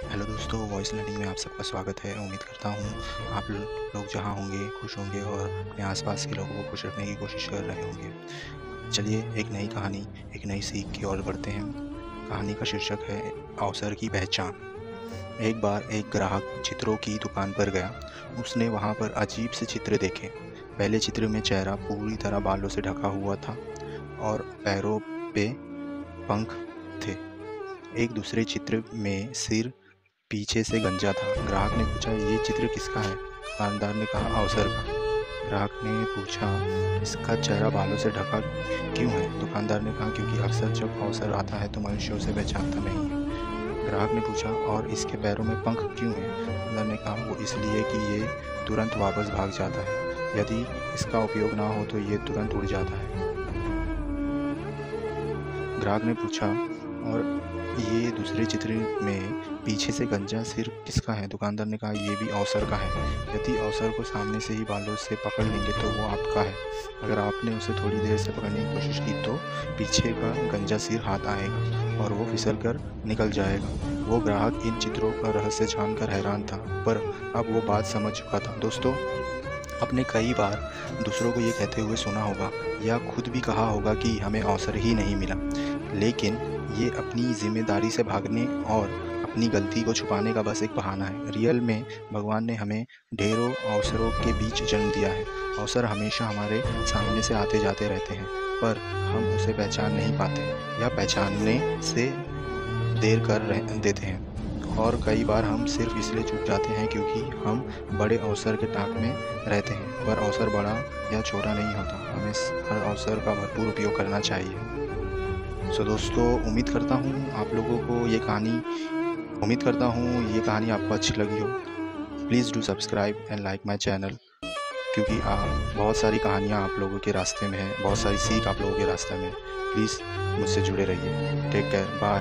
Hello दोस्तों, voice learning में आप सबका स्वागत है। उम्मीद करता हूँ आप लोग जहाँ होंगे खुश होंगे और अपने आसपास के लोगों को खुश रखने की कोशिश कर रहे होंगे। चलिए एक नई कहानी, एक नई सीख की ओर बढ़ते हैं। कहानी का शीर्षक है अवसर की पहचान। एक बार एक ग्राहक चित्रों की दुकान पर गया। उसने वहाँ पर अजीब से चित्र देखे। पहले चित्र में चेहरा पूरी तरह बालों से ढका हुआ था और पैरों पे पंख थे। एक दूसरे चित्र में सिर पीछे से गंजा था। ग्राहक ने पूछा, ये चित्र किसका है? दुकानदार ने कहा, अवसर का। ग्राहक ने पूछा, इसका चेहरा बालों से ढका क्यों है? दुकानदार ने कहा, क्योंकि अक्सर जब अवसर आता है तो मनुष्य उसे पहचानता नहीं है। ग्राहक ने पूछा, और इसके पैरों में पंख क्यों हैं? दुकानदार ने कहा, वो इसलिए कि ये तुरंत वापस भाग जाता है। यदि इसका उपयोग ना हो तो ये तुरंत उड़ जाता है। ग्राहक ने पूछा, और ये दूसरे चित्र में पीछे से गंजा सिर किसका है? दुकानदार ने कहा, ये भी अवसर का है। यदि अवसर को सामने से ही बालों से पकड़ लेंगे तो वो आपका है। अगर आपने उसे थोड़ी देर से पकड़ने की कोशिश की तो पीछे का गंजा सिर हाथ आएगा और वो फिसल कर निकल जाएगा। वो ग्राहक इन चित्रों का रहस्य जानकर हैरान था, पर अब वो बात समझ चुका था। दोस्तों, आपने कई बार दूसरों को ये कहते हुए सुना होगा या खुद भी कहा होगा कि हमें अवसर ही नहीं मिला, लेकिन ये अपनी जिम्मेदारी से भागने और अपनी गलती को छुपाने का बस एक बहाना है। रियल में भगवान ने हमें ढेरों अवसरों के बीच जन्म दिया है। अवसर हमेशा हमारे सामने से आते जाते रहते हैं, पर हम उसे पहचान नहीं पाते या पहचानने से देर कर देते हैं। और कई बार हम सिर्फ इसलिए चूक जाते हैं क्योंकि हम बड़े अवसर के ताक में रहते हैं, पर अवसर बड़ा या छोटा नहीं होता। हमें हर अवसर का भरपूर उपयोग करना चाहिए। सो दोस्तों, उम्मीद करता हूँ ये कहानी आपको अच्छी लगी हो। Please do subscribe and like my channel, क्योंकि बहुत सारी कहानियाँ आप लोगों के रास्ते में है, बहुत सारी सीख आप लोगों के रास्ते में है। प्लीज़ मुझसे जुड़े रहिए। Take care, bye.